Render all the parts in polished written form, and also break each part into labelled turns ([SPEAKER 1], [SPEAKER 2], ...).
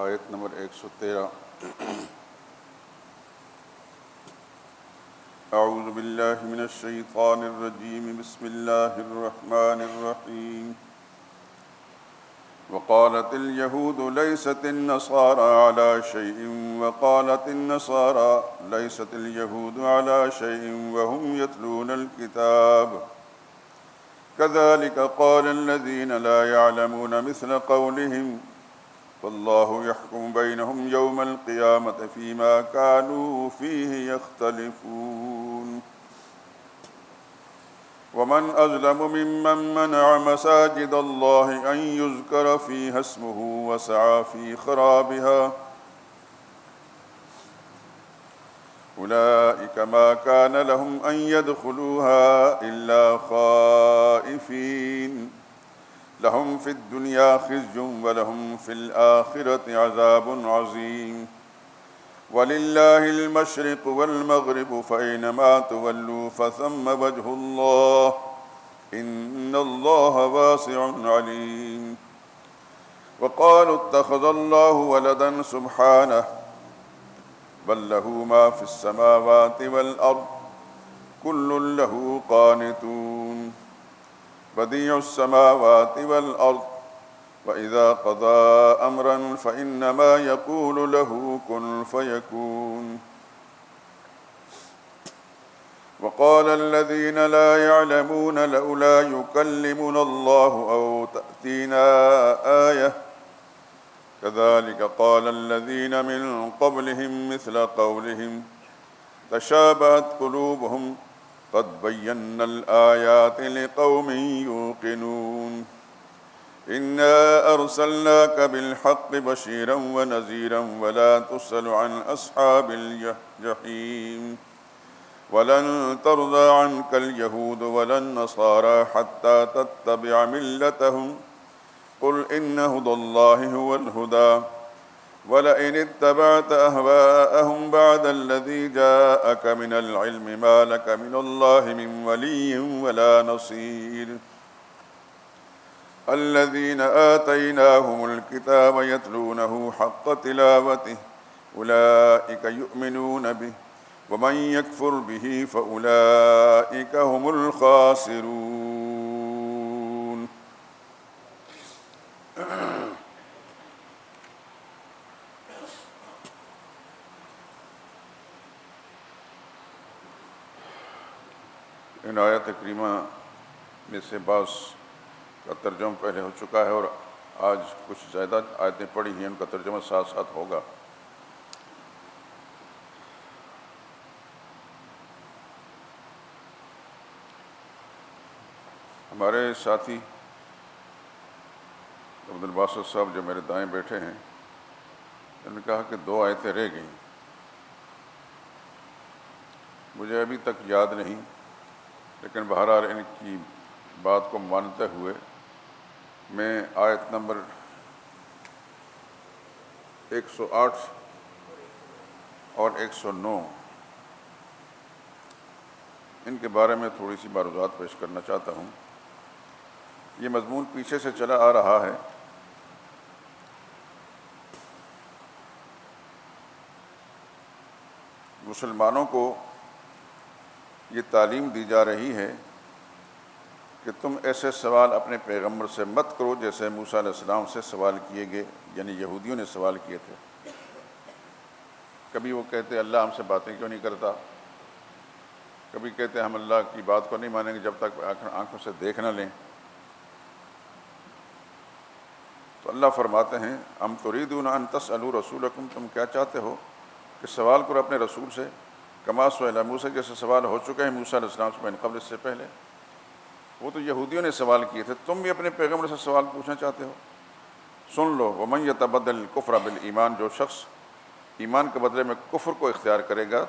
[SPEAKER 1] آیت نمبر 113۔ اعوذ باللہ من الشیطان الرجیم، بسم اللہ الرحمن الرحیم۔ وقالت اليهود ليست النصارى على شيء وقالت النصارى ليست اليهود على شيء وهم يتلون الكتاب كذلك قال الذين لا يعلمون مثل قولهم والله يحكم بينهم يوم القيامة فيما كانوا فيه يختلفون ومن أظلم ممن منع مساجد الله أن يذكر فيها اسمه وسعى في خرابها أولئك ما كان لهم أن يدخلوها إلا خائفين لهم في الدنيا خزي ولهم في الآخرة عذاب عظيم ولله المشرق والمغرب فأينما تولوا فثم وجه الله إن الله واسع عليم وقالوا اتخذ الله ولدا سبحانه بل له ما في السماوات والأرض كل له قانتون بديع السماوات والأرض وإذا قضى أمرا فإنما يقول له كن فيكون وقال الذين لا يعلمون لولا يكلمنا الله أو تأتينا آية كذلك قال الذين من قبلهم مثل قولهم تشابهت قلوبهم قد بينا الآيات لقوم يوقنون إنا أرسلناك بالحق بشيرا ونذيرا ولا تسأل عن أصحاب الجحيم ولن ترضى عنك اليهود ولا النصارى حتى تتبع ملتهم قل إن هدى الله هو الهدى ولئن اتبعت أهواءهم بعد الذي جاءك من العلم ما لك من الله من ولي ولا نصير الذين آتيناهم الكتاب يتلونه حق تلاوته أولئك يؤمنون به ومن يكفر به فأولئك هم الخاسرون۔ ان آیات کریمہ میں سے بعض کا ترجمہ پہلے ہو چکا ہے اور آج کچھ زیادہ آیتیں پڑھی ہیں، ان کا ترجمہ ساتھ ساتھ ہوگا۔ ہمارے ساتھی عبد الباسط صاحب جو میرے دائیں بیٹھے ہیں، انہوں نے کہا کہ 2 آیتیں رہ گئیں۔ مجھے ابھی تک یاد نہیں، لیکن بہرحال ان کی بات کو مانتے ہوئے میں آیت نمبر 108 اور 109 ان کے بارے میں تھوڑی سی معروضات پیش کرنا چاہتا ہوں۔ یہ مضمون پیچھے سے چلا آ رہا ہے۔ مسلمانوں کو یہ تعلیم دی جا رہی ہے کہ تم ایسے سوال اپنے پیغمبر سے مت کرو جیسے موسیٰ علیہ السلام سے سوال کیے گئے، یعنی یہودیوں نے سوال کیے تھے۔ کبھی وہ کہتے اللہ ہم سے باتیں کیوں نہیں کرتا، کبھی کہتے ہم اللہ کی بات کو نہیں مانیں گے جب تک آنکھوں سے دیکھ نہ لیں۔ تو اللہ فرماتے ہیں ام تریدون ان تسألوا رسولکم، تم کیا چاہتے ہو کہ سوال کرو اپنے رسول سے، کما سئل موسیٰ، جیسے سوال ہو چکے ہیں موسیٰ علیہ السلام سے من قبل، اس سے پہلے۔ وہ تو یہودیوں نے سوال کیے تھے، تم بھی اپنے پیغمبر سے سوال پوچھنا چاہتے ہو؟ سن لو، ومن یتبدل الکفر بالایمان، جو شخص ایمان کے بدلے میں کفر کو اختیار کرے گا،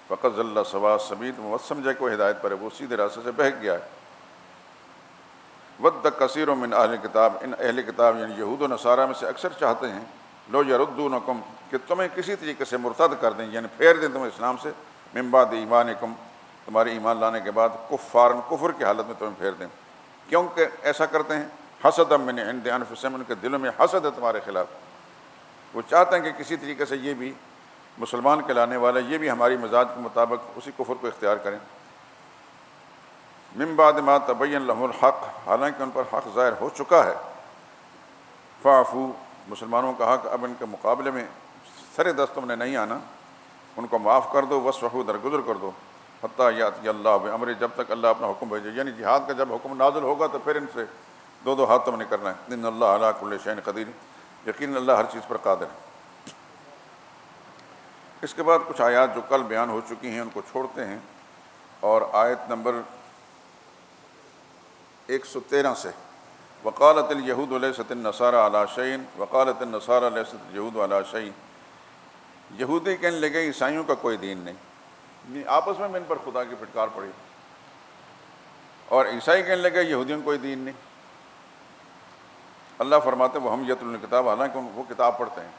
[SPEAKER 1] فقد ضل سواء السبیل، وہ سمجھے کہ وہ ہدایت پر ہے، وہ سیدھے راستے سے بہک گیا ہے۔ ود کثیر من اہل کتاب، ان اہل کتاب یعنی یہود و نصارہ میں سے اکثر چاہتے ہیں لو یردونکم، کہ تمہیں کسی طریقے سے مرتد کر دیں، یعنی پھیر دیں تمہیں اسلام سے، من بعد ایمانکم، تمہارے ایمان لانے کے بعد، کفارن، کفر کی حالت میں تمہیں پھیر دیں۔ کیوں کہ ایسا کرتے ہیں؟ حسد من عند انفسہم، ان کے دلوں میں حسد ہے تمہارے خلاف۔ وہ چاہتے ہیں کہ کسی طریقے سے یہ بھی مسلمان کہلانے والے یہ بھی ہماری مزاج کے مطابق اسی کفر کو اختیار کریں۔ من بعد ما تبین لهم الحق، حالانکہ ان پر حق ظاہر ہو چکا ہے۔ فاعفو، مسلمانوں کا حق اب ان کے مقابلے میں سر دست تم نے نہیں آنا، ان کو معاف کر دو، وصفحوا، درگزر کر دو، حتیٰ یاتی اللہ بامرہ، جب تک اللہ اپنا حکم بھیجے، یعنی جہاد کا جب حکم نازل ہوگا تو پھر ان سے دو ہاتھ تم نے کرنا ہے۔ ان اللہ علی کل شیء قدیر، یقیناً اللہ ہر چیز پر قادر ہے۔ اس کے بعد کچھ آیات جو کل بیان ہو چکی ہیں ان کو چھوڑتے ہیں، اور آیت نمبر 113 سے وقالت الیہود لیست النصارى علی شیء وقالت النصارى لیست الیہود علی شیء، یہودی کہنے لگے عیسائیوں کا کوئی دین نہیں، آپس میں ان پر خدا کی پھٹکار پڑی، اور عیسائی کہنے لگے یہودیوں کا کوئی دین نہیں۔ اللہ فرماتے وہ ہم یتلون الکتاب، حالانکہ وہ کتاب پڑھتے ہیں،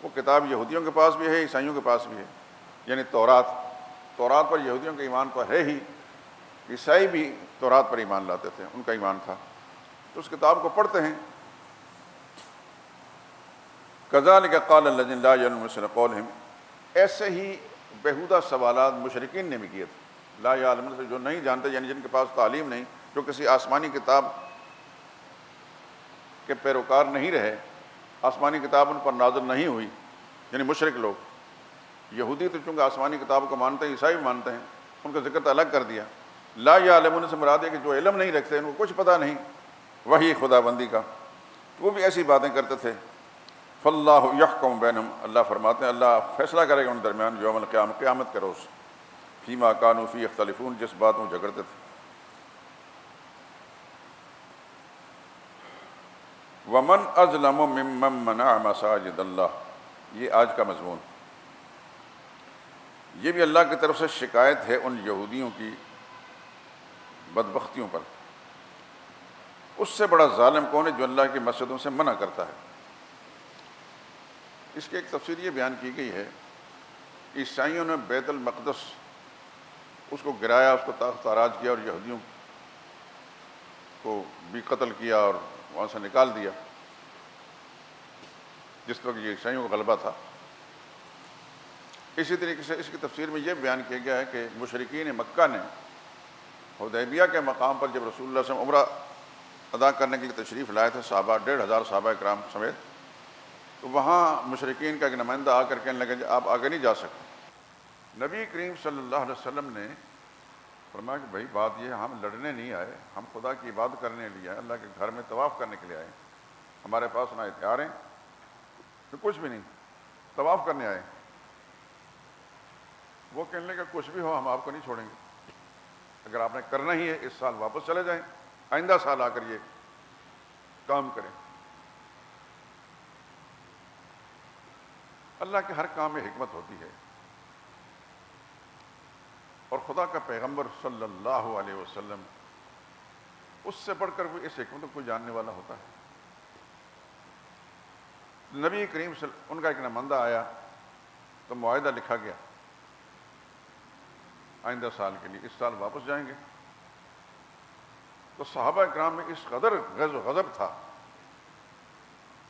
[SPEAKER 1] وہ کتاب یہودیوں کے پاس بھی ہے، عیسائیوں کے پاس بھی ہے، یعنی تورات پر یہودیوں کا ایمان تو ہے ہی، عیسائی بھی تورات پر ایمان لاتے تھے، ان کا ایمان تھا، تو اس کتاب کو پڑھتے ہیں۔ کذالک قال الذین لا یعلمون مثل قولہم، ایسے ہی بیہودہ سوالات مشرکین نے بھی کیے تھے، لا یعلمون سے جو نہیں جانتے، یعنی جن کے پاس تعلیم نہیں، جو کسی آسمانی کتاب کے پیروکار نہیں رہے، آسمانی کتاب ان پر نازل نہیں ہوئی، یعنی مشرک لوگ۔ یہودی تو چونکہ آسمانی کتاب کو مانتے ہیں، عیسائی بھی مانتے ہیں، ان کا ذکر تو الگ کر دیا۔ لا یعلمون سے مراد ہے کہ جو علم نہیں رکھتے، ان کو کچھ پتہ نہیں وحی خدا بندی کا، وہ بھی ایسی باتیں کرتے تھے۔ فاللہ یحکم بینہم، اللہ فرماتے ہیں اللہ فیصلہ کرے گا ان درمیان یوم القیامہ، قیامت کے روز، فیما کانوا فیہ یختلفون، جس بات میں جھگڑتے تھے۔ ومن اظلم ممن منع مساجد اللہ، یہ آج کا مضمون، یہ بھی اللہ کی طرف سے شکایت ہے ان یہودیوں کی بدبختیوں پر۔ اس سے بڑا ظالم کون ہے جو اللہ کی مسجدوں سے منع کرتا ہے؟ اس کی ایک تفسیر یہ بیان کی گئی ہے، عیسائیوں نے بیت المقدس اس کو گرایا، اس کو تاخت تاراج کیا، اور یہودیوں کو بھی قتل کیا اور وہاں سے نکال دیا، جس وقت یہ عیسائیوں کا غلبہ تھا۔ اسی طریقے سے اس کی تفسیر میں یہ بیان کیا گیا ہے کہ مشرکین مکہ نے حدیبیہ کے مقام پر جب رسول اللہ صلی اللہ علیہ وسلم عمرہ ادا کرنے کے لیے تشریف لائے تھے، صحابہ 1500 صحابہ کرام سمیت، تو وہاں مشرکین کا ایک نمائندہ آ کر کہنے لگا کہ آپ آگے نہیں جا سکتے۔ نبی کریم صلی اللہ علیہ وسلم نے فرمایا کہ بھائی بات یہ ہے، ہم لڑنے نہیں آئے، ہم خدا کی عبادت کرنے لیے آئے، اللہ کے گھر میں طواف کرنے کے لیے آئے، ہمارے پاس نہ ہتھیار ہیں تو کچھ بھی نہیں، طواف کرنے آئے۔ وہ کہنے لگا کچھ بھی ہو ہم آپ کو نہیں چھوڑیں گے، اگر آپ نے کرنا ہی ہے اس سال واپس چلے جائیں، آئندہ سال آ کر یہ کام کریں۔ اللہ کے ہر کام میں حکمت ہوتی ہے، اور خدا کا پیغمبر صلی اللہ علیہ وسلم اس سے بڑھ کر وہ اس حکمت کو جاننے والا ہوتا ہے۔ نبی کریم ان کا ایک نمائندہ آیا تو معاہدہ لکھا گیا آئندہ سال کے لیے، اس سال واپس جائیں گے۔ تو صحابہ کرام میں اس قدر غیظ و غضب تھا،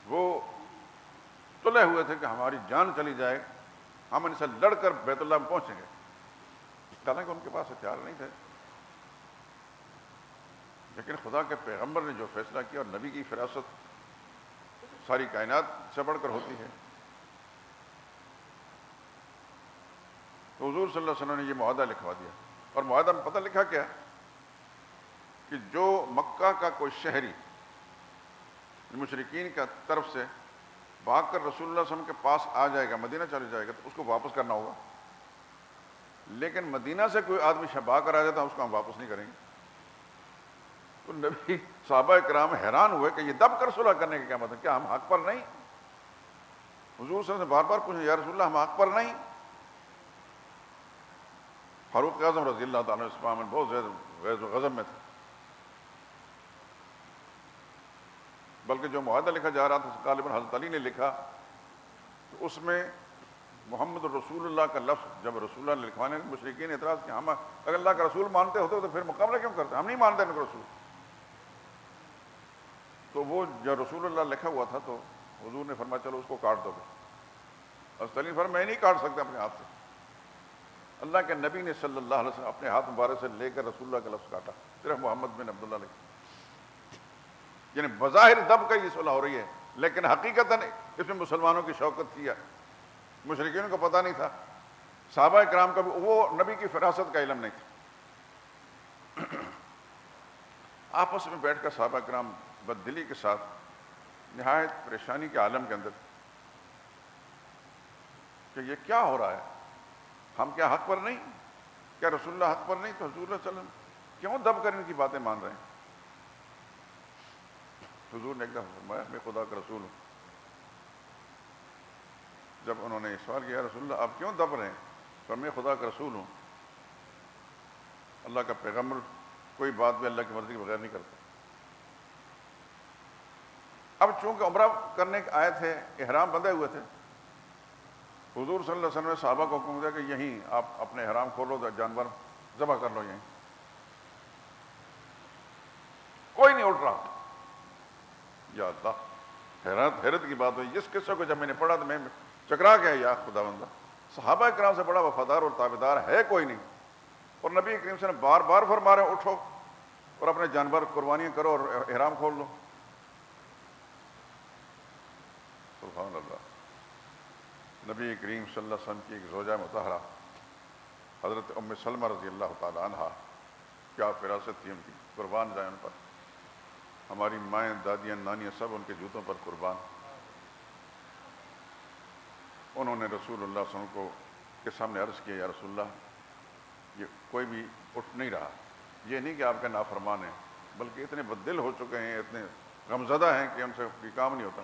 [SPEAKER 1] وہ تلے ہوئے تھے کہ ہماری جان چلی جائے، ہم ان سے لڑ کر بیت اللہ میں پہنچیں گے، حالانکہ ان کے پاس ہتھیار نہیں تھے، لیکن خدا کے پیغمبر نے جو فیصلہ کیا، اور نبی کی فراست ساری کائنات سے بڑھ کر ہوتی ہے، تو حضور صلی اللہ علیہ وسلم نے یہ معاہدہ لکھوا دیا۔ اور معاہدہ میں پتہ لکھا کیا کہ جو مکہ کا کوئی شہری مشرکین کا طرف سے بھاگ کر رسول اللہ صلی اللہ علیہ وسلم کے پاس آ جائے گا، مدینہ چلے جائے گا، تو اس کو واپس کرنا ہوگا، لیکن مدینہ سے کوئی آدمی بھاگ کر آ جاتا ہے اس کو ہم واپس نہیں کریں گے۔ تو نبی صحابہ کرام حیران ہوئے کہ یہ دب کر صلح کرنے کا کیا مطلب، کیا ہم حق پر نہیں؟ حضور صلی اللہ علیہ وسلم بار بار پوچھا یا رسول اللہ ہم حق پر نہیں؟ فاروق اعظم رضی اللہ تعالیٰ اس معاملے میں بہت زیادہ غیظ و غضب میں تھے، بلکہ جو معاہدہ لکھا جا رہا تھا غالباً حضرت علی نے لکھا، تو اس میں محمد رسول اللہ کا لفظ جب رسول اللہ نے لکھوانے مشرکین نے اعتراض کیا، ہم اگر اللہ کا رسول مانتے ہوتے تو پھر مقابلہ کیوں کرتے، ہم نہیں مانتے ان کا رسول۔ تو وہ جو رسول اللہ لکھا ہوا تھا تو حضور نے فرمایا چلو اس کو کاٹ دو گے، اور سلیم فرمایا میں نہیں کاٹ سکتا اپنے ہاتھ سے. اللہ کے نبی نے صلی اللہ علیہ وسلم اپنے ہاتھ مبارک سے لے کر رسول اللہ کا لفظ کاٹا, صرف محمد بن عبداللہ لکھا. یعنی بظاہر دب کا یہ صلح ہو رہی ہے, لیکن حقیقتاً اس میں مسلمانوں کی شوکت تھی. مشرکین کو پتہ نہیں تھا, صحابہ کرام کا بھی وہ نبی کی فراست کا علم نہیں تھا. آپس میں بیٹھ کر صحابہ کرام بددلی کے ساتھ نہایت پریشانی کے عالم کے اندر کہ یہ کیا ہو رہا ہے, ہم کیا حق پر نہیں, کیا رسول اللہ حق پر نہیں, تو حضور صلی اللہ علیہ وسلم کیوں دب کر ان کی باتیں مان رہے ہیں. حضور نے ایک دفعہ فرمایا میں خدا کا رسول ہوں. جب انہوں نے سوال کیا رسول اللہ آپ کیوں دب رہے ہیں, تو میں خدا کا رسول ہوں, اللہ کا پیغمبر کوئی بات بھی اللہ کی مرضی کے بغیر نہیں کرتا. اب چونکہ عمرہ کرنے آئے تھے, احرام بندھے ہوئے تھے, حضور صلی اللہ علیہ وسلم نے صحابہ کو حکم دیا کہ یہیں آپ اپنے احرام کھولو, جانور ذبح کر لو یہیں. کوئی نہیں اٹھ رہا. یا اللہ, حیرت کی بات ہوئی. جس قصے کو جب میں نے پڑھا تو میں چکرا گیا, یا خدا بندہ, صحابہ کرام سے بڑا وفادار اور تابعدار ہے کوئی نہیں, اور نبی کریم صلی اللہ علیہ وسلم بار بار فرما رہے اٹھو اور اپنے جانور قربانیاں کرو اور احرام کھول لو. سبحان اللہ. نبی کریم صلی اللہ علیہ وسلم کی ایک زوجہ مطہرہ حضرت ام سلمہ رضی اللہ تعالی عنہ, کیا فراست تھی ان کی, قربان جائیں ان پر. ہماری مائیں, دادیاں, نانیاں سب ان کے جوتوں پر قربان. انہوں نے رسول اللہ صلی اللہ علیہ وسلم کو کے سامنے عرض کیا یا رسول اللہ یہ کوئی بھی اٹھ نہیں رہا. یہ نہیں کہ آپ کا نافرمان ہے, بلکہ اتنے بددل ہو چکے ہیں, اتنے غمزدہ ہیں کہ ان سے کوئی کام نہیں ہوتا.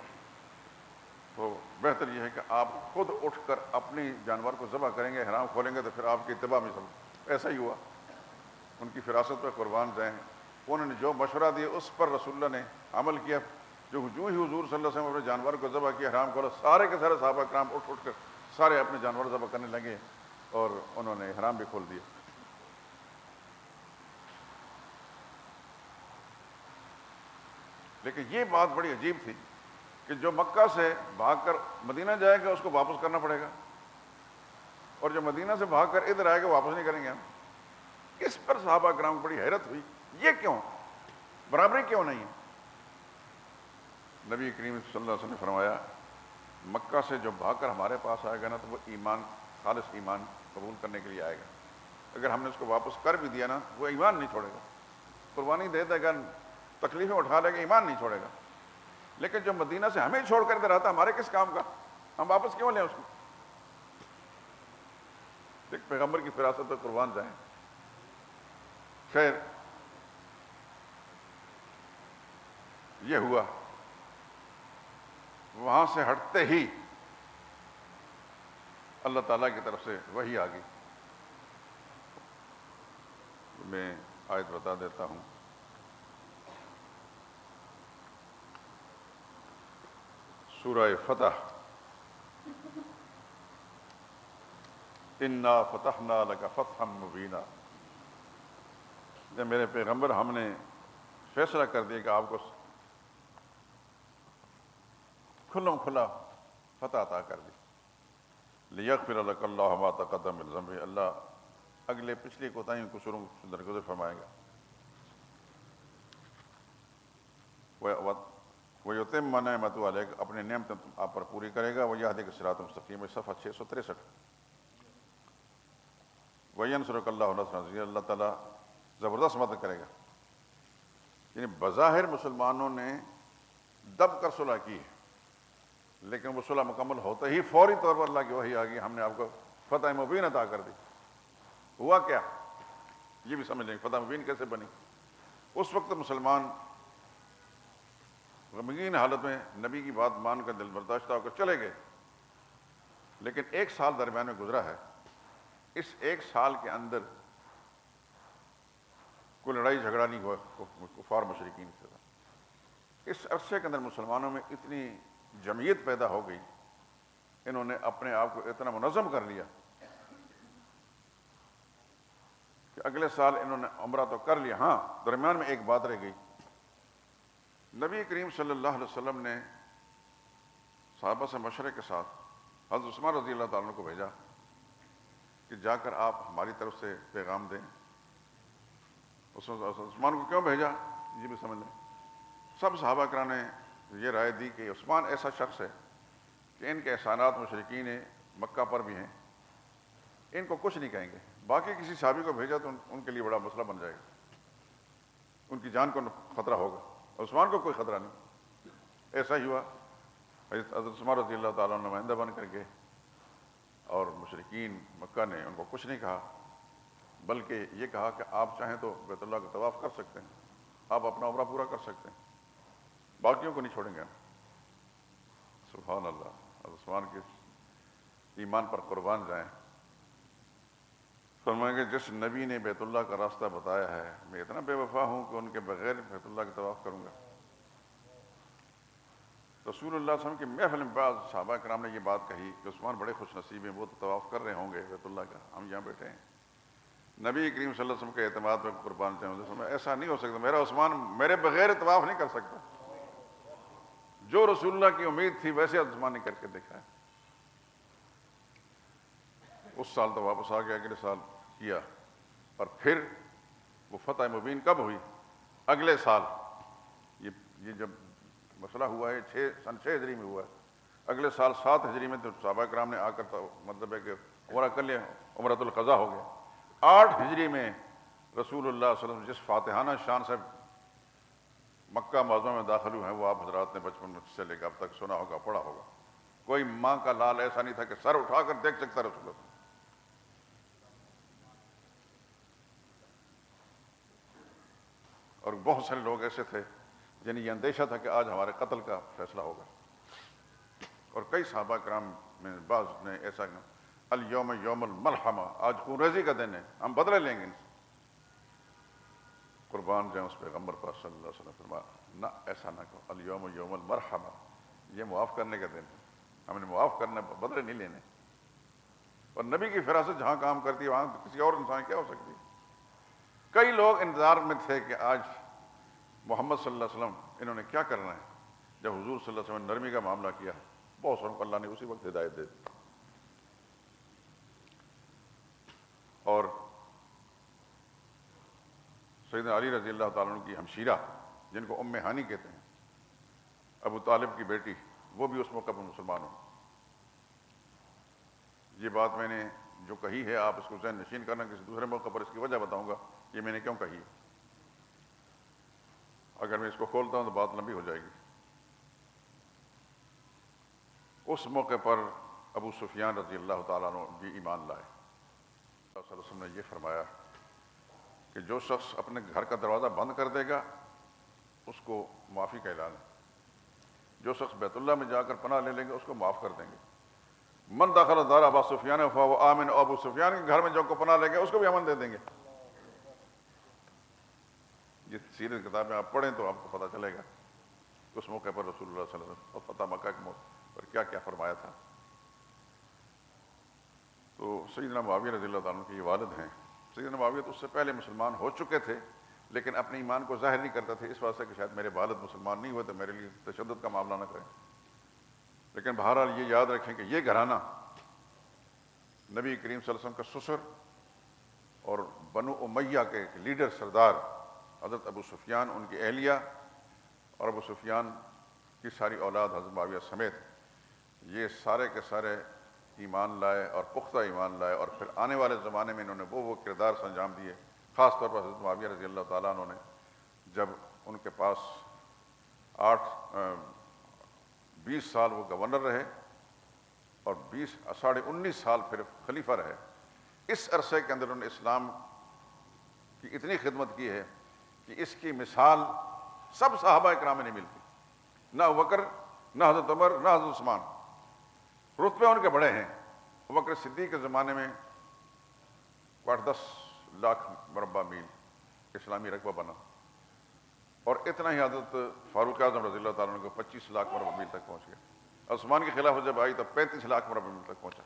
[SPEAKER 1] تو بہتر یہ ہے کہ آپ خود اٹھ کر اپنی جانور کو ذبح کریں گے, احرام کھولیں گے, تو پھر آپ کی اتباع میں سب. ایسا ہی ہوا. ان کی فراست پہ قربان جائیں. انہوں نے جو مشورہ دیا اس پر رسول اللہ نے عمل کیا. جو ہی حضور صلی اللہ علیہ وسلم اپنے جانور کو ذبح کیا, احرام کھولا, سارے کے سارے صحابہ کرام اٹھ کر سارے اپنے جانور ذبح کرنے لگے اور انہوں نے احرام بھی کھول دیا. لیکن یہ بات بڑی عجیب تھی کہ جو مکہ سے بھاگ کر مدینہ جائے گا اس کو واپس کرنا پڑے گا, اور جو مدینہ سے بھاگ کر ادھر آئے گا واپس نہیں کریں گے ہم. اس پر صحابہ کرام کو بڑی حیرت ہوئی, یہ کیوں, برابری کیوں نہیں ہے. نبی کریم صلی اللہ علیہ وسلم نے فرمایا مکہ سے جو بھاگ کر ہمارے پاس آئے گا نا, تو وہ ایمان, خالص ایمان قبول کرنے کے لیے آئے گا. اگر ہم نے اس کو واپس کر بھی دیا نا, وہ ایمان نہیں چھوڑے گا. قربانی دے دے گا, تکلیفیں اٹھا لے گا, ایمان نہیں چھوڑے گا. لیکن جو مدینہ سے ہمیں چھوڑ کر ادھر آتا, ہمارے کس کام کا, ہم واپس کیوں لیں اس کو. ایک پیغمبر کی فراست پر قربان جائیں. خیر یہ ہوا. وہاں سے ہٹتے ہی اللہ تعالیٰ کی طرف سے وحی آ گئی. میں آیت بتا دیتا ہوں. سورہ فتح, انا فتحنا لک فتحا مبینا. میرے پیغمبر ہم نے فیصلہ کر دیا کہ آپ کو کھلم کھلا فتح عطا کر دی. لیغفر لک اللہ ما تقدم من ذنبک, اللہ اگلے پچھلی کوتاہیوں قصوروں کو درگزر فرمائے گا. وَيُتِمَّ نِعْمَتَهُ عَلَيْكَ, اپنی نعمتیں آپ پر پوری کرے گا. وَيَهْدِيكَ صِرَاطًا مُسْتَقِيمًا, صفحہ 663. وَيَنْصُرَكَ اللَّهُ نَصْرًا عَزِيزًا, اللہ تعالیٰ زبردست مدد کرے گا. یعنی بظاہر مسلمانوں نے دب کر صلح کی ہے, لیکن وہ صلح مکمل ہوتے ہی فوری طور پر اللہ کی وحی آ گئی, ہم نے آپ کو فتح مبین عطا کر دی. ہوا کیا, یہ بھی سمجھ لیں فتح مبین کیسے بنی. اس وقت مسلمان غمگین حالت میں نبی کی بات مان کر دل برداشتہ ہو کر چلے گئے. لیکن ایک سال درمیان میں گزرا ہے. اس ایک سال کے اندر کوئی لڑائی جھگڑا نہیں ہوا کفار مشرکین کے ساتھ. اس عرصے کے اندر مسلمانوں میں اتنی جمعیت پیدا ہو گئی, انہوں نے اپنے آپ کو اتنا منظم کر لیا کہ اگلے سال انہوں نے عمرہ تو کر لیا. ہاں, درمیان میں ایک بات رہ گئی. نبی کریم صلی اللہ علیہ وسلم نے صحابہ سے مشورے کے ساتھ حضرت عثمان رضی اللہ تعالیٰ عنہ کو بھیجا کہ جا کر آپ ہماری طرف سے پیغام دیں۔ عثمان کو کیوں بھیجا یہ بھی سمجھ لیں۔ سب صحابہ کرام نے یہ رائے دی کہ عثمان ایسا شخص ہے کہ ان کے احسانات مشرکین مکہ پر بھی ہیں، ان کو کچھ نہیں کہیں گے، باقی کسی صحابی کو بھیجا تو ان کے لیے بڑا مسئلہ بن جائے گا، ان کی جان کو خطرہ ہوگا، عثمان کو کوئی خطرہ نہیں۔ ایسا ہی ہوا، حضرت عثمان رضی اللہ تعالیٰ عنہ نمائندہ بن کر کے، اور مشرکین مکہ نے ان کو کچھ نہیں کہا، بلکہ یہ کہا کہ آپ چاہیں تو بیت اللہ کا طواف کر سکتے ہیں، آپ اپنا عمرہ پورا کر سکتے ہیں، باقیوں کو نہیں چھوڑیں گے۔ سبحان اللہ، حضرت عثمان کے ایمان پر قربان جائیں۔ فرمائیں گے جس نبی نے بیت اللہ کا راستہ بتایا ہے، میں اتنا بے وفا ہوں کہ ان کے بغیر بیت اللہ کا طواف کروں گا۔ رسول اللہ صلی اللہ علیہ وسلم کی محفل میں بعض صحابہ کرام نے یہ بات کہی کہ عثمان بڑے خوش نصیب ہیں، وہ تو طواف کر رہے ہوں گے بیت اللہ کا، ہم یہاں بیٹھے ہیں۔ نبی کریم صلی اللہ علیہ وسلم کے اعتماد میں قربان جائیں، ایسا نہیں ہو سکتا، میرا عثمان میرے بغیر طواف نہیں کر سکتا۔ جو رسول اللہ کی امید تھی ویسے عثمان نے کر کے دیکھا ہے۔ اس سال تو واپس آ گیا، اگلے سال کیا، اور پھر وہ فتح مبین کب ہوئی؟ اگلے سال۔ یہ جب مسئلہ ہوا ہے سن 6 ہجری میں ہوا ہے، اگلے سال 7 ہجری میں تو صحابہ کرام نے آ کر مطلب ہے کہ عمرہ کر لیا، عمرۃ القضا ہو گیا۔ 8 ہجری میں رسول اللہ صلی اللہ علیہ وسلم جس فاتحانہ شان سے مکہ معظمہ میں داخل ہوئے ہیں، وہ آپ حضرات نے بچپن میں سے لے کر اب تک سنا ہوگا، پڑھا ہوگا۔ کوئی ماں کا لال ایسا نہیں تھا کہ سر اٹھا کر دیکھ سکتا رسول اللہ۔ اور بہت سارے لوگ ایسے تھے جنہیں یہ اندیشہ تھا کہ آج ہمارے قتل کا فیصلہ ہوگا، اور کئی صحابہ کرام میں بعض نے ایسا کہا الیوم یوم الملحمہ، آج خون ریزی کا دن ہے، ہم بدلے لیں گے ان سے۔ قربان جائیں اس پیغمبر پر صلی اللہ علیہ وسلم، فرمایا نہ ایسا نہ کہو، الیوم یوم المرحمہ، یہ معاف کرنے کا دن ہے، ہم نے معاف کرنا، بدلے نہیں لینے۔ اور نبی کی فراست جہاں کام کرتی ہے وہاں کسی اور انسان کیا ہو سکتی ہے؟ کئی لوگ انتظار میں تھے کہ آج محمد صلی اللہ علیہ وسلم انہوں نے کیا کرنا ہے۔ جب حضور صلی اللہ علیہ وسلم نے نرمی کا معاملہ کیا، بہت ساروں کو اللہ نے اسی وقت ہدایت دے دی۔ اور سیدنا علی رضی اللہ تعالیٰ عنہ کی ہمشیرہ، جن کو ام ہانی کہتے ہیں، ابو طالب کی بیٹی، وہ بھی اس موقع پر مسلمان ہوں۔ یہ بات میں نے جو کہی ہے آپ اس کو ذہن نشین کرنا، کسی دوسرے موقع پر اس کی وجہ بتاؤں گا یہ میں نے کیوں کہی ہے۔ اگر میں اس کو کھولتا ہوں تو بات لمبی ہو جائے گی۔ اس موقع پر ابو سفیان رضی اللہ تعالیٰ عنہ بھی ایمان لائے۔ اللہ صلی اللہ علیہ وسلم نے یہ فرمایا کہ جو شخص اپنے گھر کا دروازہ بند کر دے گا اس کو معافی کا اعلان ہے، جو شخص بیت اللہ میں جا کر پناہ لے لیں گے اس کو معاف کر دیں گے۔ من دخل دار ابا سفیان فہو آمن، ابو سفیان کے گھر میں جو کو پناہ لے گے اس کو بھی امن دے دیں گے۔ یہ سیرت کتابیں آپ پڑھیں تو آپ کو پتہ چلے گا اس موقع پر رسول اللہ صلی اللہ علیہ وسلم اور فتح مکہ کے موقع پر کیا کیا فرمایا تھا۔ تو سیدنا معاویہ رضی اللہ تعالیٰ کے یہ والد ہیں۔ سیدنا معاویہ تو اس سے پہلے مسلمان ہو چکے تھے، لیکن اپنے ایمان کو ظاہر نہیں کرتے تھے، اس واسطے کہ شاید میرے والد مسلمان نہیں ہوئے تو میرے لیے تشدد کا معاملہ نہ کریں۔ لیکن بہرحال یہ یاد رکھیں کہ یہ گھرانہ نبی کریم صلی اللہ علیہ وسلم کا سسر اور بنو امیہ کے لیڈر سردار حضرت ابو سفیان، ان کی اہلیہ اور ابو سفیان کی ساری اولاد حضرت معاویہ سمیت، یہ سارے کے سارے ایمان لائے اور پختہ ایمان لائے، اور پھر آنے والے زمانے میں انہوں نے وہ کردار انجام دیے۔ خاص طور پر حضرت معاویہ رضی اللہ تعالیٰ عنہ نے جب ان کے پاس 20 سال وہ گورنر رہے اور 19 سال پھر خلیفہ رہے، اس عرصے کے اندر انہوں نے اسلام کی اتنی خدمت کی ہے کہ اس کی مثال سب صحابہ کرام میں نہیں ملتی، نہ ابوبکر، نہ حضرت عمر، نہ حضرت عثمان، رتبے ان کے بڑے ہیں۔ ابوبکر صدیق کے زمانے میں 10 لاکھ مربع میل اسلامی رقبہ بنا، اور اتنا ہی حضرت فاروق اعظم رضی اللہ تعالیٰ عنہ کو 25 لاکھ مربع میل تک پہنچ گیا۔ عثمان کی خلافت جب آئی تو 35 لاکھ مربع میل تک پہنچا۔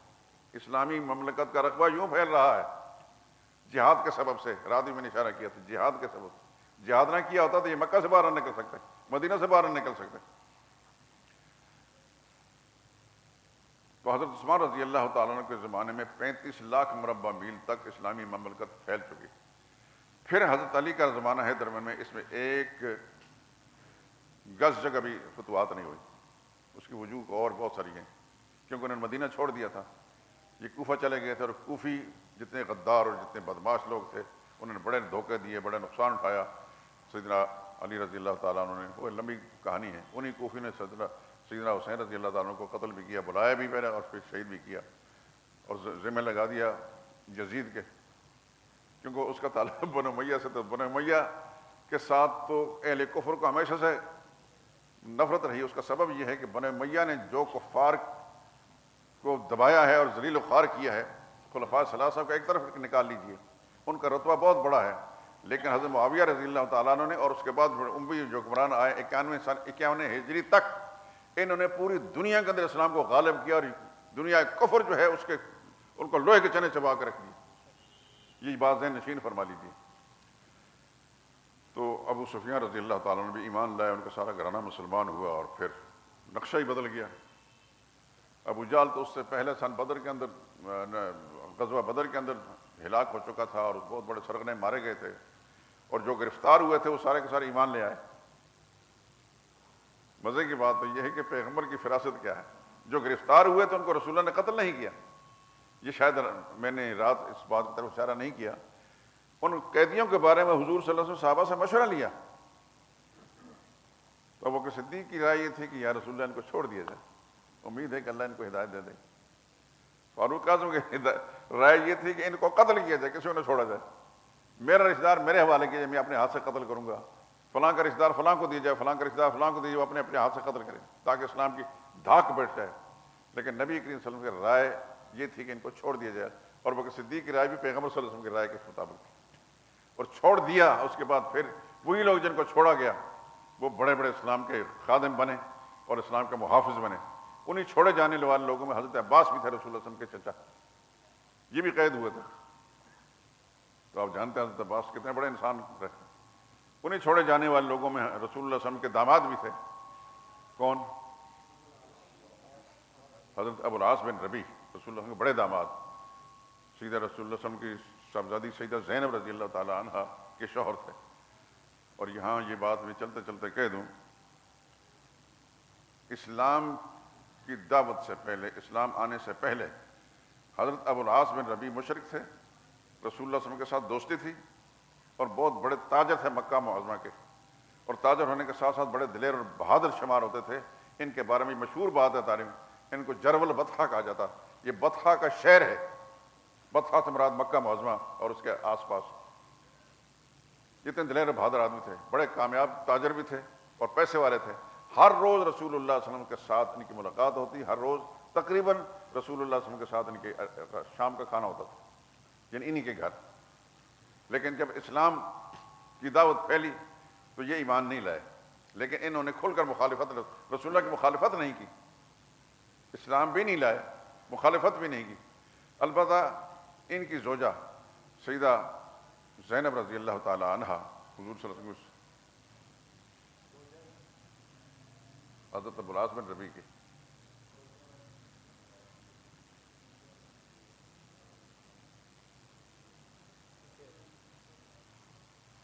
[SPEAKER 1] اسلامی مملکت کا رقبہ یوں پھیل رہا ہے جہاد کے سبب سے، رات میں نے اشارہ کیا تھا، جہاد کے سبب سے۔ جہاد نہ کیا ہوتا تو یہ مکہ سے باہر نہ نکل سکتے، مدینہ سے باہر نہ نکل سکتے۔ تو حضرت عثمان رضی اللہ تعالیٰ عنہ کے زمانے میں 35 لاکھ مربع میل تک اسلامی مملکت پھیل چکی. پھر حضرت علی کا زمانہ ہے درمیان میں، اس میں ایک گز جگہ بھی فتوحات نہیں ہوئی. اس کی وجوہ اور بہت ساری ہیں، کیونکہ انہوں نے مدینہ چھوڑ دیا تھا، یہ کوفہ چلے گئے تھے، اور کوفی جتنے غدار اور جتنے بدماش لوگ تھے انہوں نے بڑے دھوکے دیے، بڑے نقصان اٹھایا. سیدنا علی رضی اللہ تعالیٰ عنہ نے، وہ لمبی کہانی ہے، انہی کوفی نے سیدنا حسین رضی اللہ تعالیٰ عنہ کو قتل بھی کیا، بلایا بھی پہلے اور پھر شہید بھی کیا، اور ذمہ لگا دیا یزید کے، کیونکہ اس کا تعلق بنو امیہ سے. تو بنو امیہ کے ساتھ تو اہل کفر کو ہمیشہ سے نفرت رہی. اس کا سبب یہ ہے کہ بنو امیہ نے جو کفار کو دبایا ہے اور ذلیل و خوار کیا ہے، خلفاء ثلاثہ کو ایک طرف نکال لیجئے، ان کا رتبہ بہت بڑا ہے. لیکن حضرت معاویہ رضی اللہ تعالیٰ عنہ نے، اور اس کے بعد اموی جو حکمران آئے 51 ہجری تک، انہوں نے پوری دنیا کے اندر اسلام کو غالب کیا، اور دنیا کفر جو ہے اس کے ان کو لوہے کے چنے چبا کے رکھ دی. یہ بات ذہن نشین فرما لیجیے. تو ابو سفیان رضی اللہ تعالیٰ عنہ بھی ایمان لائے، ان کا سارا گھرانہ مسلمان ہوا، اور پھر نقشہ ہی بدل گیا. ابو جہل تو اس سے پہلے سن بدر کے اندر، غزوہ بدر کے اندر ہلاک ہو چکا تھا، اور بہت بڑے سرغنے مارے گئے تھے، اور جو گرفتار ہوئے تھے وہ سارے کے سارے ایمان لے آئے. مزے کی بات تو یہ ہے کہ پیغمبر کی فراست کیا ہے، جو گرفتار ہوئے تھے ان کو رسول اللہ نے قتل نہیں کیا. یہ شاید میں نے رات اس بات کی طرف اشارہ نہیں کیا. ان قیدیوں کے بارے میں حضور صلی اللہ علیہ وسلم صحابہ سے مشورہ لیا، تو ابو بکر صدیق کی رائے یہ تھی کہ یا رسول اللہ ان کو چھوڑ دیا جائے، امید ہے کہ اللہ ان کو ہدایت دے دے. فاروق اعظم کی رائے یہ تھی کہ ان کو قتل کیا جائے، کسی کو نہ چھوڑا جائے، میرا رشتہ دار میرے حوالے کیجیے، میں اپنے ہاتھ سے قتل کروں گا، فلاں کا رشتہ دار فلاں کو دیا جائے، فلاں کا رشتہ دار فلاں کو دیجیے، وہ اپنے اپنے ہاتھ سے قتل کرے تاکہ اسلام کی دھاک بیٹھ جائے. لیکن نبی کریم صلی اللہ علیہ وسلم کی رائے یہ تھی کہ ان کو چھوڑ دیا جائے، اور بکر صدیق کی رائے بھی پیغمبر صلی اللہ علیہ وسلم کی رائے کے مطابق تھی، اور چھوڑ دیا. اس کے بعد پھر وہی لوگ جن کو چھوڑا گیا وہ بڑے بڑے اسلام کے خادم بنے اور اسلام کے محافظ بنے. انہیں چھوڑے جانے والے لوگوں میں حضرت عباس بھی تھے، رسول اللہ صلی اللہ علیہ وسلم کے چچا، یہ بھی قید ہوئے تھے. تو آپ جانتے ہیں حضرت عباس کتنے بڑے انسان رہے. انہیں چھوڑے جانے والے لوگوں میں رسول اللہ صلی اللہ علیہ وسلم کے داماد بھی تھے. کون؟ حضرت ابو العاص بن ربیع، رسول اللہ صلی اللہ علیہ وسلم کے بڑے داماد، سیدہ رسول اللہ صلی اللہ علیہ وسلم کی صاحبزادی سیدہ زینب رضی اللہ تعالی عنہا کے شوہر تھے. اور یہاں یہ بات میں چلتے چلتے کہہ دوں، اسلام کی دعوت سے پہلے، اسلام آنے سے پہلے حضرت ابو العاص بن ربیع مشرک تھے، رسول اللہ صلی اللہ علیہ وسلم کے ساتھ دوستی تھی، اور بہت بڑے تاجر تھے مکہ معظمہ کے، اور تاجر ہونے کے ساتھ ساتھ بڑے دلیر اور بہادر شمار ہوتے تھے. ان کے بارے میں مشہور بات ہے تاریخ، ان کو جرول بطحہ کہا جاتا. یہ بطحہ کا شہر ہے، بطحہ سے مراد مکہ معظمہ اور اس کے آس پاس. اتنے دلیر اور بہادر آدمی تھے، بڑے کامیاب تاجر بھی تھے اور پیسے والے تھے. ہر روز رسول اللہ صلی اللہ علیہ وسلم کے ساتھ ان کی ملاقات ہوتی، ہر روز تقریباً رسول اللہ صلی اللہ علیہ وسلم کے ساتھ ان کے شام کا کھانا ہوتا تھا، یعنی انہی کے گھر. لیکن جب اسلام کی دعوت پھیلی تو یہ ایمان نہیں لائے، لیکن انہوں نے کھل کر مخالفت، رسول اللہ کی مخالفت نہیں کی، اسلام بھی نہیں لائے، مخالفت بھی نہیں کی. البتہ ان کی زوجہ سیدہ زینب رضی اللہ تعالی عنہا حضور صلی اللہ علیہ وسلم، حضرت ابو العاص بن ربیع کی،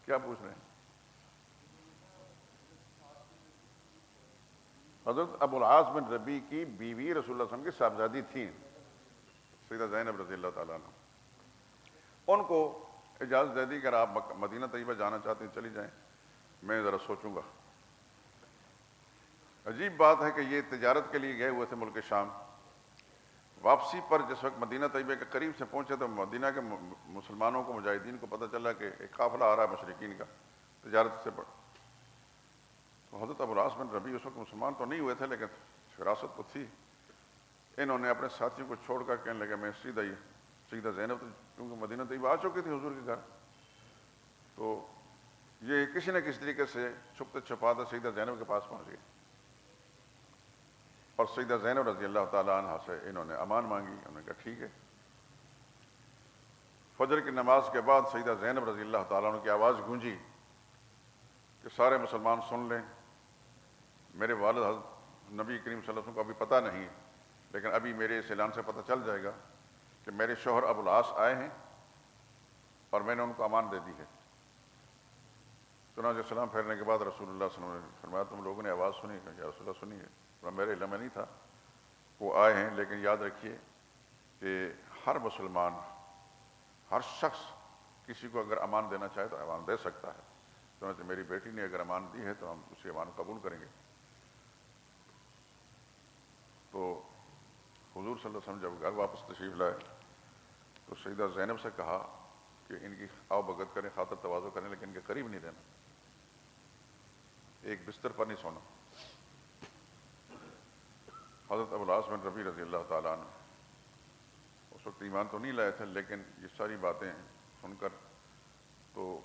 [SPEAKER 1] کیا پوچھ رہے ہیں؟ حضرت ابو العاص بن ربیع کی بیوی رسول اللہ صلی اللہ علیہ وسلم کی صاحبزادی تھیں سیدہ زینب رضی اللہ تعالیٰ عنہ. ان کو اجازت دے دی کہ اگر آپ مدینہ طیبہ جانا چاہتے ہیں چلی جائیں، میں ذرا سوچوں گا. عجیب بات ہے کہ یہ تجارت کے لیے گئے ہوئے تھے ملک شام. واپسی پر جس وقت مدینہ طیبہ کے قریب سے پہنچے تو مدینہ کے مسلمانوں کو، مجاہدین کو پتہ چلا کہ ایک قافلہ آ رہا ہے مشرکین کا تجارت سے. تو حضرت ابو العاص بن ربیع اس وقت مسلمان تو نہیں ہوئے تھے لیکن فراست تو تھی. انہوں نے اپنے ساتھیوں کو چھوڑ کر کہنے لگا میں سیدہ زینب تو کیونکہ مدینہ طیبہ آ چکی تھی حضور کے گھر، تو یہ کسی نہ کسی طریقے سے چھپتے چھپاتے سیدہ زینب کے پاس پہنچ گئے، اور سیدہ زینب رضی اللہ تعالیٰ عنہ سے انہوں نے امان مانگی. انہوں نے کہا ٹھیک ہے. فجر کی نماز کے بعد سیدہ زینب رضی اللہ تعالیٰ عنہ کی آواز گونجی کہ سارے مسلمان سن لیں، میرے والد حضرت نبی کریم صلی اللہ علیہ وسلم کو ابھی پتہ نہیں لیکن ابھی میرے اس اعلان سے پتہ چل جائے گا کہ میرے شوہر ابو العاص آئے ہیں اور میں نے ان کو امان دے دی ہے۔ چنانچہ سلام پھیرنے کے بعد رسول اللہ صلی اللہ علیہ وسلم نے فرمایا تم لوگوں نے آواز سنی؟ کہ یا رسول اللہ سنی ہے، میرے علم میں نہیں تھا وہ آئے ہیں، لیکن یاد رکھیے کہ ہر مسلمان، ہر شخص کسی کو اگر امان دینا چاہے تو امان دے سکتا ہے۔ چنانچہ میری بیٹی نے اگر امان دی ہے تو ہم اسی امان قبول کریں گے۔ تو حضور صلی اللہ علیہ وسلم جب گھر واپس تشریف لائے تو سیدہ زینب سے کہا کہ ان کی آؤ بھگت کریں، خاطر تواضع کریں، لیکن ان کے قریب نہیں رہنا، ایک بستر پر نہیں سونا۔ حضرت ابو العاص بن ربیع رضی اللہ تعالیٰ عنہ اس وقت ایمان تو نہیں لائے تھے، لیکن یہ ساری باتیں سن کر تو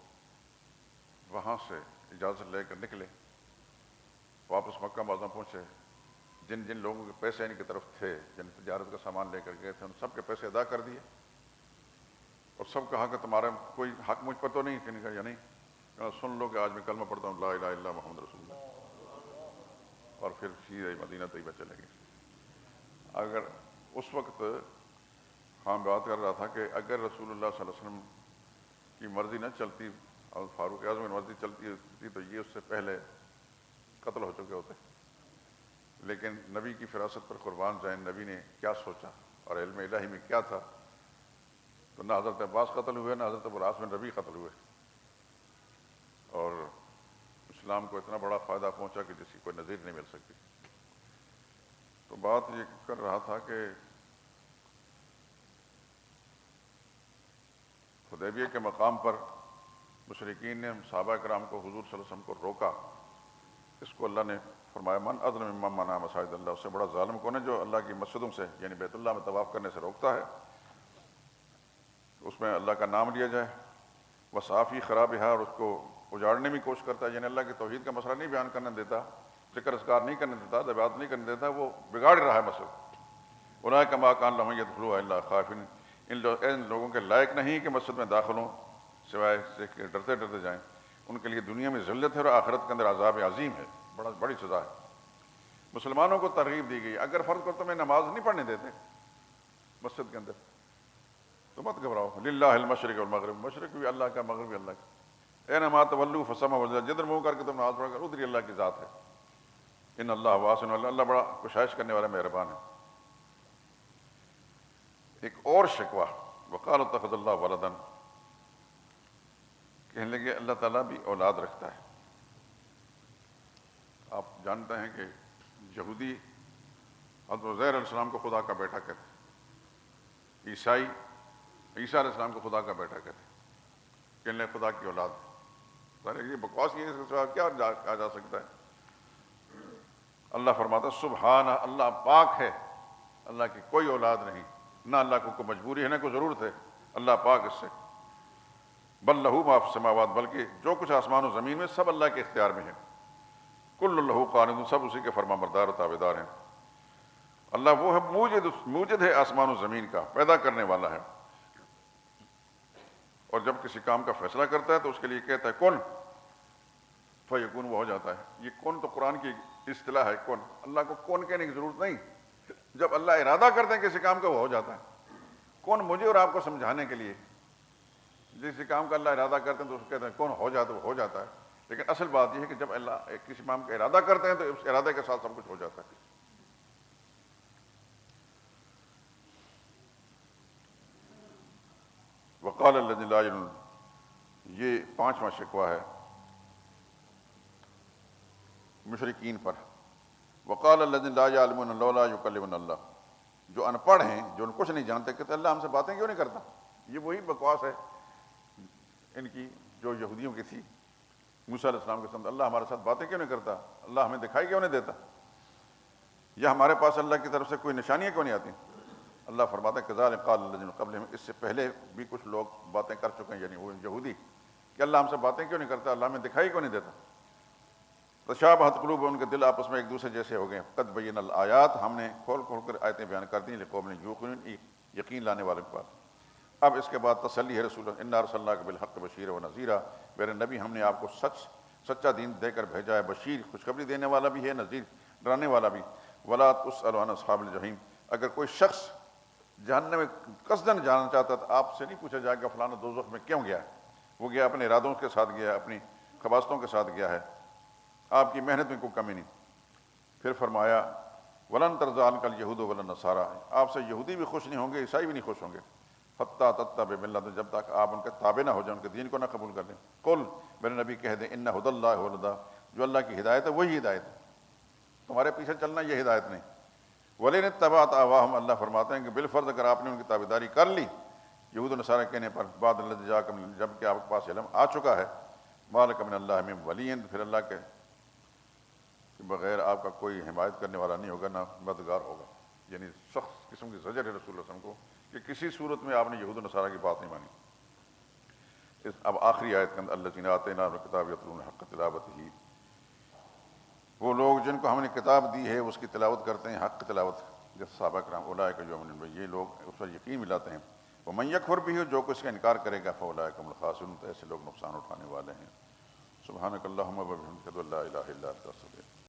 [SPEAKER 1] وہاں سے اجازت لے کر نکلے، واپس مکہ معظم پہنچے۔ جن جن لوگوں کے پیسے ان کی طرف تھے، جن تجارت کا سامان لے کر گئے تھے، ان سب کے پیسے ادا کر دیے اور سب کہا کہ تمہارا کوئی حق مجھ پر تو نہیں؟ کہ نہیں کہا یا نہیں، کہا سن لو کہ آج میں کلمہ پڑھتا ہوں لا الہ الا اللہ محمد رسول اللہ، اور پھر سیدھے مدینہ طیبہ چلے گئے۔ اگر اس وقت ہم بات کر رہا تھا کہ اگر رسول اللہ صلی اللہ علیہ وسلم کی مرضی نہ چلتی اور فاروق اعظم کی مرضی چلتی ہوتی تو یہ اس سے پہلے قتل ہو چکے ہوتے، لیکن نبی کی فراست پر قربان جائیں، نبی نے کیا سوچا اور علم الہی میں کیا تھا، تو نہ حضرت عباس قتل ہوئے، نہ حضرت ابو العاص بن ربیع قتل ہوئے، اور اسلام کو اتنا بڑا فائدہ پہنچا کہ جس کی کوئی نظیر نہیں مل سکتی۔ تو بات یہ کر رہا تھا کہ حدیبیہ کے مقام پر مشرکین نے صحابہ کرام کو، حضور صلی اللہ علیہ وسلم کو روکا۔ اس کو اللہ نے فرمایا من اظلم ممن منع مساجد اللہ، اس سے بڑا ظالم کون ہے جو اللہ کی مسجدوں سے یعنی بیت اللہ میں طواف کرنے سے روکتا ہے، اس میں اللہ کا نام لیا جائے، وصافی خرابہا، اور اس کو اجاڑنے میں کوشش کرتا ہے، یعنی اللہ کی توحید کا مسئلہ نہیں بیان کرنے دیتا، ذکر اذکار نہیں کرنے دیتا، عبادت نہیں کرنے دیتا، وہ بگاڑ رہا ہے مسجد۔ اولئک ما کان لہم یدخلوها الا خائفین، ان لوگوں کے لائق نہیں کہ مسجد میں داخل ہوں سوائے سے کہ ڈرتے ڈرتے جائیں، ان کے لیے دنیا میں ذلت ہے اور آخرت کے اندر عذاب عظیم ہے، بڑی سزا ہے۔ مسلمانوں کو ترغیب دی گئی، اگر فرض کرو تمہیں نماز نہیں پڑھنے دیتے مسجد کے اندر تو مت گھبراؤ، للہ المشرق والمغرب، مشرق بھی اللہ کا، مغرب بھی اللہ کا، اینما تولوا فثم وجہ، جدھر منہ کر کے تم نماز پڑھ کر ادھر ہی اللہ کی ذات ہے، ان اللہ واسع، اللہ بڑا کشائش کرنے والا مہربان ہے۔ ایک اور شکوہ، وقال اتخذ اللہ ولدا، کہنے لگے اللہ تعالیٰ بھی اولاد رکھتا ہے۔ آپ جانتے ہیں کہ یہودی حضرت عزیر علیہ السلام کو خدا کا بیٹا کہتے، عیسائی عیسیٰ علیہ السلام کو خدا کا بیٹا کہتے، کہنے لگے خدا کی اولاد۔ سارے یہ بکواس، یہ کیا کہا جا سکتا ہے؟ اللہ فرماتا سبحانہ، اللہ پاک ہے، اللہ کی کوئی اولاد نہیں، نہ اللہ کو کوئی مجبوری ہے نہ کوئی ضرورت ہے، اللہ پاک اس سے۔ بل لہو ما فی السماوات، بلکہ جو کچھ آسمان و زمین میں سب اللہ کے اختیار میں ہے، کل لہو قانتون، سب اسی کے فرما بردار و تابعدار ہیں۔ اللہ وہ ہے موجد ہے آسمان و زمین کا، پیدا کرنے والا ہے، اور جب کسی کام کا فیصلہ کرتا ہے تو اس کے لیے کہتا ہے کن فیکون، وہ ہو جاتا ہے۔ یہ کن تو قرآن کی اصطلاح ہے، کن، اللہ کو کن کہنے کی ضرورت نہیں، جب اللہ ارادہ کرتے ہیں کسی کام کا وہ ہو جاتا ہے۔ کون مجھے اور آپ کو سمجھانے کے لیے، جس کام کا اللہ ارادہ کرتے ہیں تو اس کو کہتے ہیں کون ہو جاتا ہے، وہ ہو جاتا ہے، لیکن اصل بات یہ ہے کہ جب اللہ کسی کام کا ارادہ کرتے ہیں تو اس ارادے کے ساتھ سب کچھ ہو جاتا ہے۔ وقال الذین لا یعلمون، یہ پانچواں شکوہ ہے مشرکین پر۔ وقال الذین لا یعلمون لولا یکلمنا اللہ، جو ان پڑھ ہیں، جو ان کچھ نہیں جانتے، کہتے اللہ ہم سے باتیں کیوں نہیں کرتا۔ یہ وہی بکواس ہے ان کی جو یہودیوں کی تھی موسیٰ علیہ السلام کے سامنے، اللہ ہمارے ساتھ باتیں کیوں نہیں کرتا، اللہ ہمیں دکھائی کیوں نہیں دیتا، یا ہمارے پاس اللہ کی طرف سے کوئی نشانیاں کیوں نہیں آتی۔ اللہ فرماتا ہے کذالک قال الذین من قبلہم، اس سے پہلے بھی کچھ لوگ باتیں کر چکے ہیں، یعنی وہ یہودی، کہ اللہ ہم سے باتیں کیوں نہیں کرتا، اللہ ہمیں دکھائی کیوں نہیں دیتا۔ تشابہت قلوبہم، ان کے دل آپس میں ایک دوسرے جیسے ہو گئے۔ قد بین الآیات، ہم نے کھول کھول کر آیتیں بیان کر دیں، لقوم یوقنون، یقین لانے والوں کے پاس۔ اب اس کے بعد تسلی ہے رسول اللہ، انا ارسلناک بالحق بشیرا ونذیرا، میرے نبی ہم نے آپ کو سچا دین دے کر بھیجا ہے، بشیر خوشخبری دینے والا بھی ہے، نذیر ڈرانے والا بھی۔ ولا تسأل عن اصحاب الجحیم، اگر کوئی شخص جہنم میں قصدن جانا چاہتا تو آپ سے نہیں پوچھا جائے گا فلانا دوزخ میں کیوں گیا ہے، وہ گیا اپنے ارادوں کے ساتھ گیا ہے، اپنی خواستوں کے ساتھ گیا ہے، آپ کی محنت میں کوئی کمی نہیں۔ پھر فرمایا ولن ترضی عنک الیہود ولا النصارى، آپ سے یہودی بھی خوش نہیں ہوں گے، عیسائی بھی نہیں خوش ہوں گے، حتیٰ تتبع ملت، جب تک آپ ان کے تابع نہ ہو جائیں، ان کے دین کو نہ قبول کر لیں۔ قل، میرے نبی کہہ دیں، ان ہدی اللہ هو الہدی، جو اللہ کی ہدایت ہے وہی ہدایت ہے، تمہارے پیچھے چلنا یہ ہدایت نہیں۔ ولئن اتبعت اہواءہم، اللہ فرماتے ہیں کہ بالفرض اگر آپ نے ان کی تابعداری کر لی یہود و نصارہ کہنے پر، بعد الذی جاءکم، جب کہ آپ کے پاس علم آ چکا ہے، ما لک من اللہ من ولی، پھر اللہ کے بغیر آپ کا کوئی حمایت کرنے والا نہیں ہوگا، نہ مددگار ہوگا۔ یعنی سخت قسم کی زجر ہے رسول اللہ صلی اللہ علیہ وسلم کو کہ کسی صورت میں آپ نے یہود و نصارہ کی بات نہیں مانی۔ اب آخری آیت کے اندر الذین آتیناہم الکتاب یتلون حق تلاوتہ، وہ لوگ جن کو ہم نے کتاب دی ہے اس کی تلاوت کرتے ہیں حق تلاوت، جیسے صحابہ کرام، اولئک یؤمنون بہ، یہ لوگ اس پر یقین بھی لاتے ہیں۔ ومن یکفر بہ، جو کوئی اس کا انکار کرے گا، فاولئک هم الخاسرون، تو ایسے لوگ نقصان اٹھانے والے ہیں۔ سبحانک اللہم و بحمدک، اشہد ان لا الہ الا انت، استغفرک۔